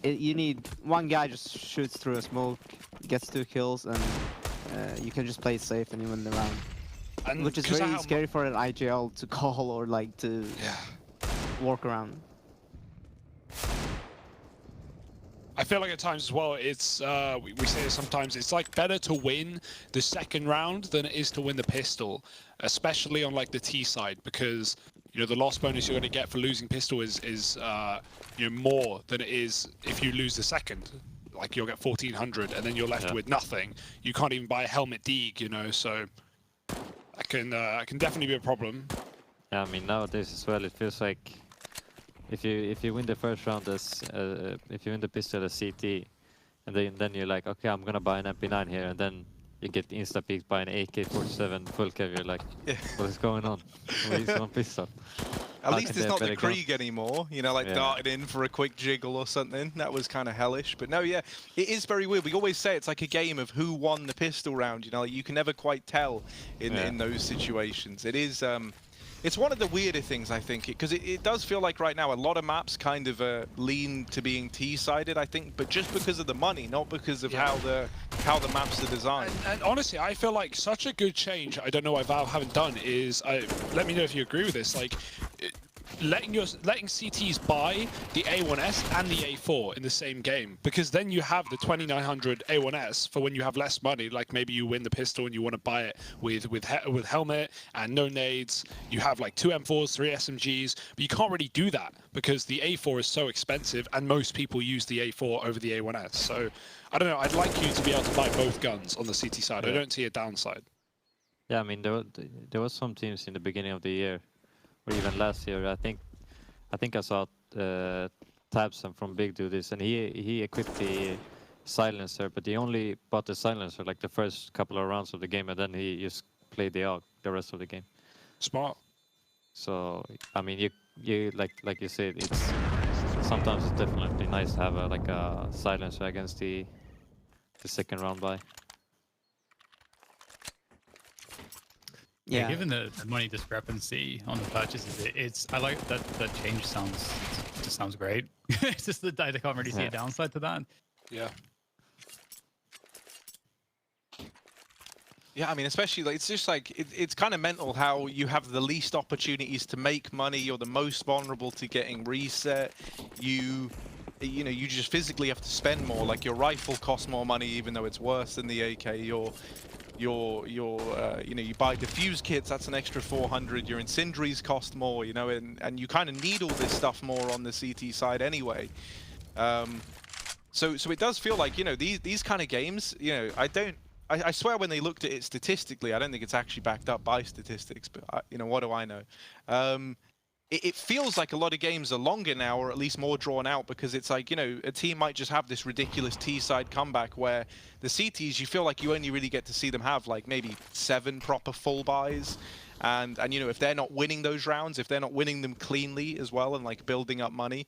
You need one guy just shoots through a smoke, gets 2 kills, and you can just play it safe and you win the round. And Which is 'cause of very how scary for an IGL to call or like to walk around. I feel like at times as well, it's we say this sometimes, it's like better to win the second round than it is to win the pistol, especially on like the T side, because the loss bonus you're going to get for losing pistol is more than it is if you lose the second. Like you'll get 1400 and then you're left with nothing. You can't even buy a helmet deeg, so that can definitely be a problem. Yeah, I mean nowadays as well, it feels like if you win the first round as if you win the pistol as CT, and then you're like, okay, I'm gonna buy an MP9 here, and then you get insta peeked by an AK-47 full cav. You're like, what is going on? Why is on pistol? At least it's not the better Krieg anymore, darting in for a quick jiggle or something. That was kind of hellish. But no, yeah, it is very weird. We always say it's like a game of who won the pistol round. You can never quite tell in those situations. It is, it's one of the weirder things, I think, because it does feel like right now a lot of maps kind of lean to being T-sided, I think, but just because of the money, not because of how the maps are designed. And honestly, I feel like such a good change, I don't know why Valve haven't done, is, let me know if you agree with this, like, letting CTs buy the A1S and the A4 in the same game, because then you have the 2900 A1S for when you have less money, like maybe you win the pistol and you want to buy it with helmet and no nades. You have like 2 M4s, 3 SMGs, but you can't really do that because the A4 is so expensive and most people use the A4 over the A1S. So I don't know, I'd like you to be able to buy both guns on the CT side. I don't see a downside. Yeah, I mean there was some teams in the beginning of the year, or even last year. I think I saw Tabson from Big do this, and he equipped the silencer, but he only bought the silencer like the first couple of rounds of the game, and then he just played the AUG the rest of the game. Smart. So I mean, you like you said, it's sometimes it's definitely nice to have like a silencer against the second round buy. Yeah, Yeah. given the money discrepancy on the purchases, it's I like that change just sounds great. It's just that I can't really see Yeah. a downside to that. Yeah. Yeah, I mean, especially like it's just like it's kind of mental how you have the least opportunities to make money. You're the most vulnerable to getting reset. You know, you just physically have to spend more. Like your rifle costs more money, even though it's worse than the AK. You know, you buy diffuse kits, that's an extra 400. Your incendiaries cost more, you know, and you kind of need all this stuff more on the CT side anyway. So it does feel like, you know, these kind of games, you know, I swear when they looked at it statistically, I don't think it's actually backed up by statistics, but you know, what do I know? It feels like a lot of games are longer now, or at least more drawn out, because it's like, you know, a team might just have this ridiculous T-side comeback where the CTs, you feel like you only really get to see them have like maybe 7 proper full buys. And you know, if they're not winning those rounds, if they're not winning them cleanly as well and like building up money,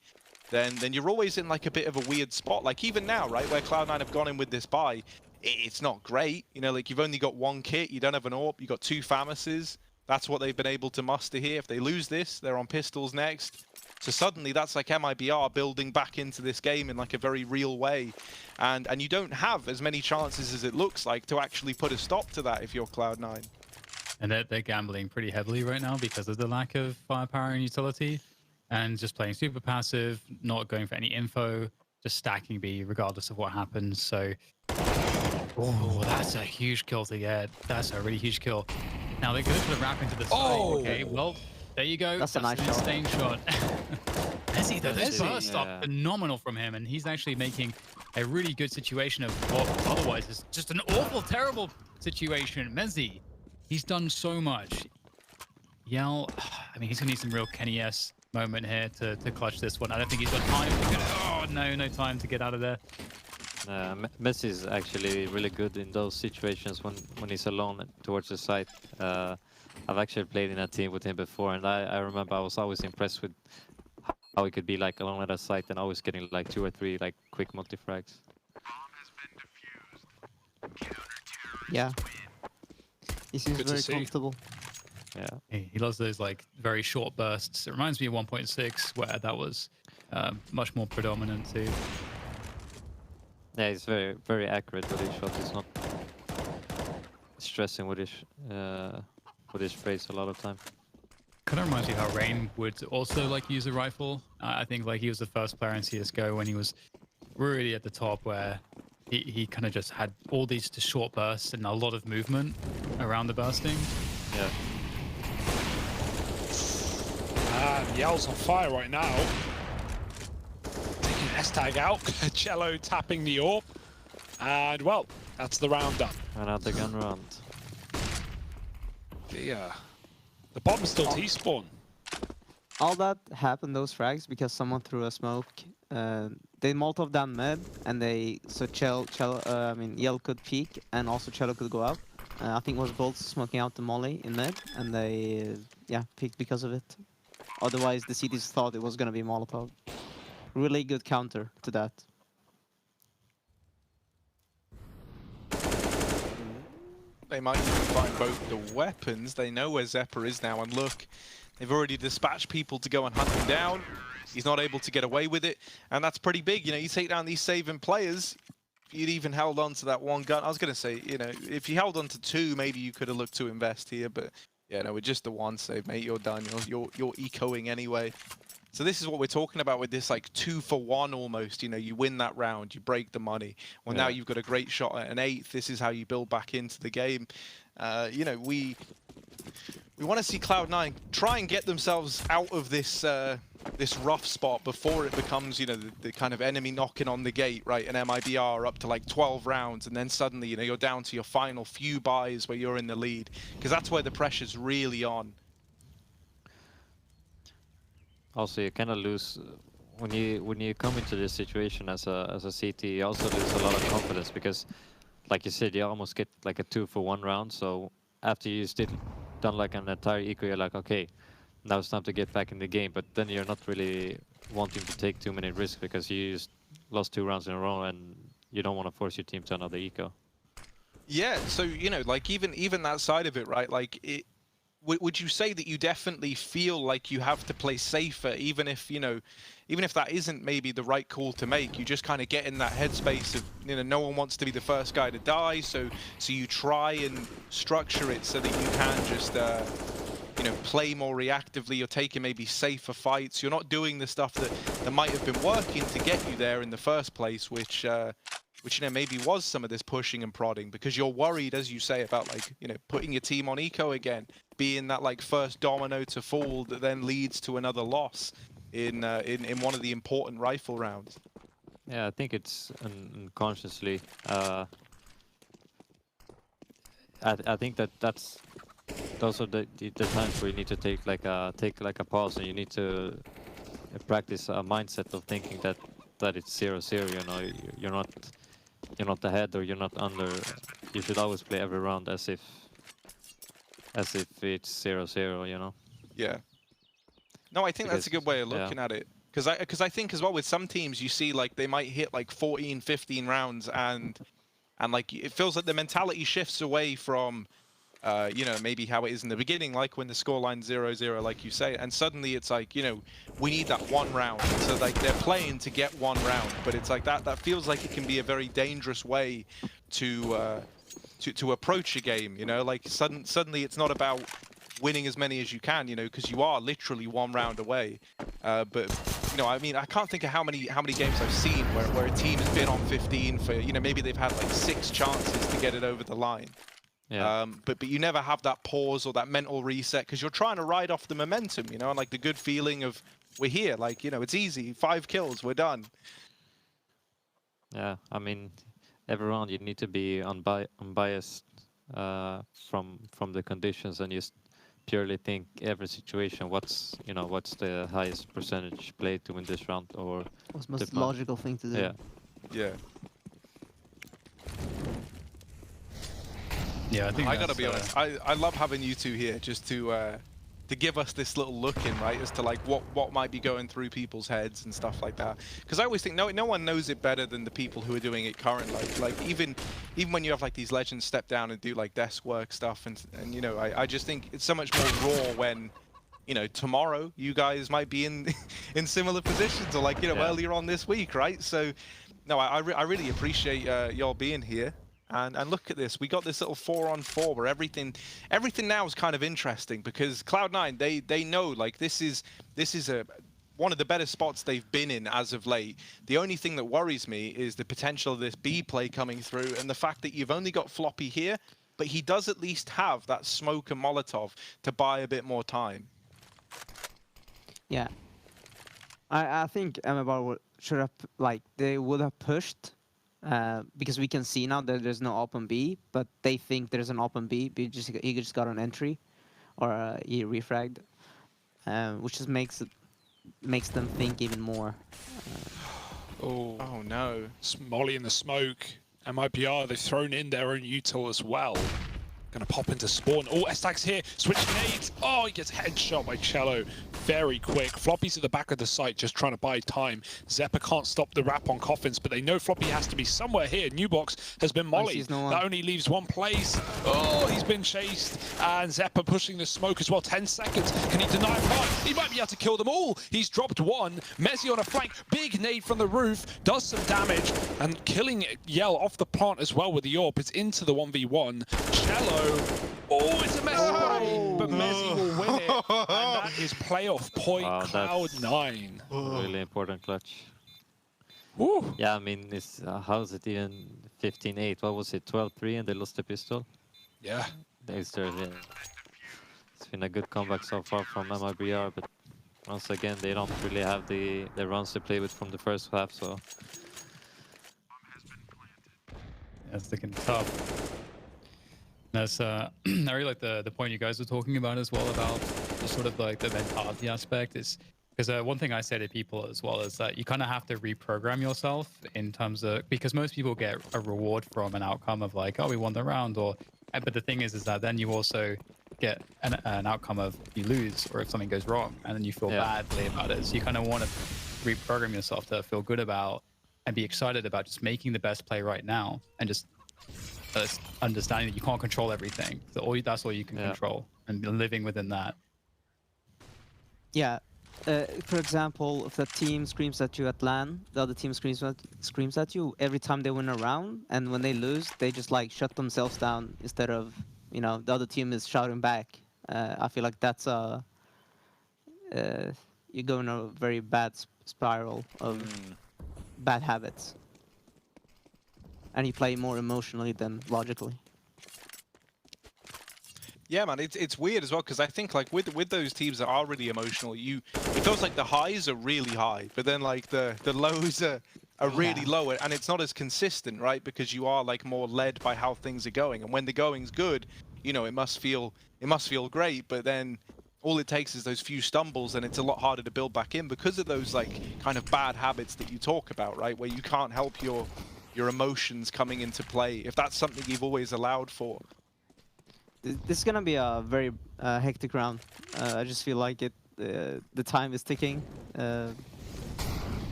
then you're always in like a bit of a weird spot. Like even now, right, where Cloud9 have gone in with this buy, it's not great. You know, like you've only got 1 kit, you don't have an AWP, you got 2 Famises. That's what they've been able to muster here. If they lose this, they're on pistols next. So suddenly that's like MIBR building back into this game in like a very real way. And you don't have as many chances as it looks like to actually put a stop to that if you're Cloud9. And they're gambling pretty heavily right now because of the lack of firepower and utility, and just playing super passive, not going for any info, just stacking B regardless of what happens. So, oh, that's a huge kill to get. That's a really huge kill. Now they go for the wrap into the side. Oh! Okay, well, there you go. That's a nice an shot. insane shot. Messi, though, those Messi, bursts yeah. are phenomenal from him, and he's actually making a really good situation of what otherwise is just an awful, terrible situation. Messi, he's done so much. Yell, I mean, he's going to need some real Kenny S moment here to clutch this one. I don't think he's got time. Oh, no time to get out of there. Messi is actually really good in those situations when he's alone towards the site. I've actually played in a team with him before, and I remember I was always impressed with how he could be like alone at a site and always getting like 2 or 3 like quick multi-frags. Yeah. He seems Good to very see. comfortable. Yeah. He loves those like very short bursts. It reminds me of 1.6 where that was much more predominant too. Yeah, he's very, very accurate with his shot. He's not stressing with his sprays a lot of time. Kind of reminds me how Rain would also like use a rifle. I think like he was the first player in CS:GO when he was really at the top, where he kind of just had all these just short bursts and a lot of movement around the bursting. Yeah. And Yell's on fire right now. Taking S-tag out. Cello tapping the AWP. And, well, that's the round done. Another gun round. The bottom's still T-spawn. All that happened, those frags, because someone threw a smoke. They Molotov down mid, and so Yell could peek, and also Cello could go up. I think it was Bolt smoking out the molly in mid, and they peeked because of it. Otherwise, the CTs thought it was gonna be Molotov. Really good counter to that. They might even find both the weapons. They know where Zephyr is now, and look, they've already dispatched people to go and hunt him down. He's not able to get away with it, and that's pretty big. You know, you take down these saving players, if you'd even held on to that 1 gun. I was going to say, you know, if you held on to 2, maybe you could have looked to invest here, but yeah, no, with just the 1 save, mate, you're done. You're ecoing anyway. So this is what we're talking about with this like 2-for-1 almost. You know, you win that round, you break the money. Well, now you've got a great shot at an 8th. This is how you build back into the game. You know, we want to see Cloud9 try and get themselves out of this this rough spot before it becomes, you know, the kind of enemy knocking on the gate, right? An MIBR up to like 12 rounds, and then suddenly, you know, you're down to your final few buys where you're in the lead, because that's where the pressure's really on. Also, you kind of lose when you come into this situation as a CT. You also lose a lot of confidence because, like you said, you almost get like a 2-for-1 round. So after you still done like an entire eco, you're like, okay, now it's time to get back in the game. But then you're not really wanting to take too many risks because you just lost 2 rounds in a row and you don't want to force your team to another eco. Yeah, so like even that side of it, right? Like, would you say that you definitely feel like you have to play safer, even if even if that isn't maybe the right call to make? You just kind of get in that headspace of no one wants to be the first guy to die, so you try and structure it so that you can just play more reactively. You're taking maybe safer fights. You're not doing the stuff that might have been working to get you there in the first place, which maybe was some of this pushing and prodding, because you're worried, as you say, about like putting your team on eco again, being that like first domino to fall that then leads to another loss in one of the important rifle rounds. Yeah, I think it's unconsciously. I think those are the times where you need to take like a pause, and you need to practice a mindset of thinking that it's 0-0. You're not ahead or you're not under. You should always play every round as if it's 0-0. Yeah. No, I think that's a good way of looking at it. Because I think as well with some teams you see like they might hit like 14, 15 rounds and like it feels like the mentality shifts away from maybe how it is in the beginning, like when the scoreline's 0-0, like you say, and suddenly it's like, we need that one round. So like they're playing to get one round, but it's like that feels like it can be a very dangerous way to approach a game, like suddenly it's not about winning as many as you can, because you are literally one round away. But I mean, I can't think of how many games I've seen where a team has been on 15 for, maybe they've had like 6 chances to get it over the line. Yeah. But you never have that pause or that mental reset because you're trying to ride off the momentum, and like the good feeling of we're here, like, it's easy, 5 kills, we're done. Yeah, I mean, every round you need to be unbiased from the conditions and just purely think every situation, what's the highest percentage play to win this round, or What's the most logical thing to do? Yeah. Yeah. Yeah, I think I gotta be honest. I love having you two here just to give us this little look in, right, as to like what might be going through people's heads and stuff like that. Because I always think no one knows it better than the people who are doing it currently. Like even when you have like these legends step down and do like desk work stuff, and I just think it's so much more raw when tomorrow you guys might be in in similar positions, or like earlier on this week, right? So no, I really appreciate y'all being here. And look at this, we got this little 4-on-4 where everything now is kind of interesting, because Cloud9, they know like this is one of the better spots they've been in as of late. The only thing that worries me is the potential of this B play coming through, and the fact that you've only got Floppy here, but he does at least have that smoke and Molotov to buy a bit more time. Yeah, I think MIBR should have, like, they would have pushed. Because we can see now that there's no open B, but they think there's an open B. He just got an entry, or he refragged, which just makes them think even more. Oh no! Molly in the smoke. MIBR, they've thrown in their own util as well. Gonna pop into spawn. Oh, Estag's here, switching nades. Oh, he gets headshot by Cello. Very quick. Floppy's at the back of the site, just trying to buy time. Zeppa can't stop the wrap on coffins, but they know Floppy has to be somewhere here. Newbox has been mollied. That only leaves one place. Oh, he's been chased. And Zeppa pushing the smoke as well. 10 seconds. Can he deny part? He might be able to kill them all. He's dropped one. Messi on a flank. Big nade from the roof. Does some damage. And killing Yell off the plant as well with the AWP. It's into the 1v1. Cello. Oh, it's a Messi one, but Messi will win it, and that is playoff point. Wow, Cloud9. Really important clutch. Woo. Yeah, I mean, it's how is it even 15-8? What was it, 12-3, and they lost the pistol? Yeah. It's been a good comeback so far from MIBR, but once again, they don't really have the runs to play with from the first half, so... Yeah, it's looking tough. That's I really like the point you guys were talking about as well, about the sort of like the mentality aspect. Is because one thing I say to people as well is that you kind of have to reprogram yourself in terms of, because most people get a reward from an outcome of like, oh, we won the round, or but the thing is that then you also get an outcome of you lose, or if something goes wrong, and then you feel badly about it. So you kind of want to reprogram yourself to feel good about and be excited about just making the best play right now, and just understanding that you can't control everything. So that's all you can control, and living within that. Yeah. For example, if the team screams at you at LAN, the other team screams at you every time they win a round, and when they lose, they just like shut themselves down instead of, you know, the other team is shouting back. I feel like that's you go in a very bad spiral of bad habits, and you play more emotionally than logically. Yeah, man, it's weird as well, because I think like with those teams that are really emotional, it feels like the highs are really high, but then like the lows are really low, and it's not as consistent, right? Because you are like more led by how things are going, and when the going's good, you know, it must feel great, but then all it takes is those few stumbles, and it's a lot harder to build back in because of those like kind of bad habits that you talk about, right? Where you can't help your emotions coming into play if that's something you've always allowed for. This is gonna be a very hectic round. I just feel like it. The time is ticking.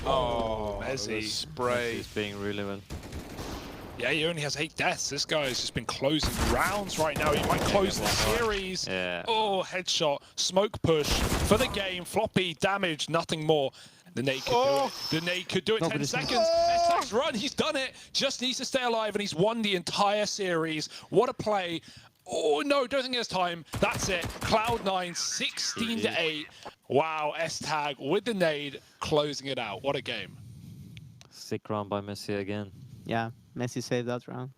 Oh, Messi. spray. He's playing really well. Yeah, he only has 8 deaths. This guy has just been closing rounds right now. He might close the series. Yeah. Oh, headshot, smoke push for the game. Floppy damage, nothing more. The nade could do it. The nade could do it. 10 seconds. S-Tags run. He's done it. Just needs to stay alive, and he's won the entire series. What a play. Oh, no, don't think there's time. That's it. Cloud9, 16-8. Wow, S-Tag with the nade, closing it out. What a game. Sick round by Messi again. Yeah, Messi saved that round.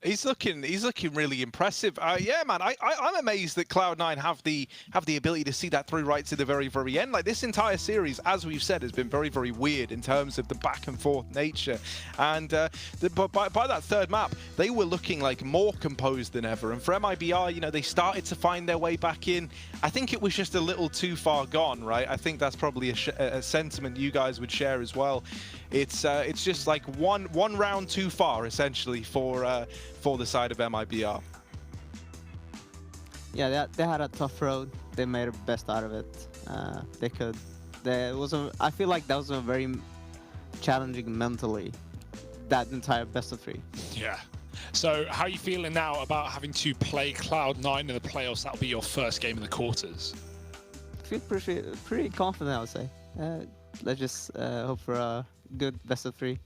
He's looking really impressive. Yeah, man, I'm amazed that Cloud9 have the ability to see that through right to the very, very end. Like, this entire series, as we've said, has been very, very weird in terms of the back and forth nature. And by that third map, they were looking like more composed than ever. And for MIBR, you know, they started to find their way back in. I think it was just a little too far gone, right? I think that's probably a sentiment you guys would share as well. It's just like one round too far, essentially, for the side of MIBR. Yeah, they had a tough road. They made the best out of it. I feel like that was a very challenging mentally, that entire best of 3. Yeah. So how are you feeling now about having to play Cloud9 in the playoffs? That'll be your first game in the quarters. I feel pretty confident, I would say. Let's just hope for a good best of 3.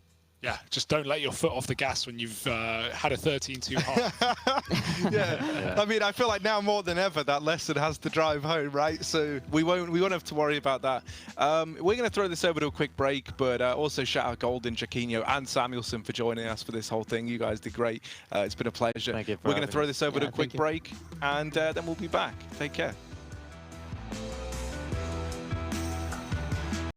Yeah, just don't let your foot off the gas when you've had a 13-2 half. Yeah, I mean, I feel like now more than ever that lesson has to drive home, right? So we won't have to worry about that. We're going to throw this over to a quick break, but also shout out Golden, Jaquinho, and Samuelson for joining us for this whole thing. You guys did great. It's been a pleasure. Thank you for We're going to having throw me. this over to a quick break, and then we'll be back. Take care.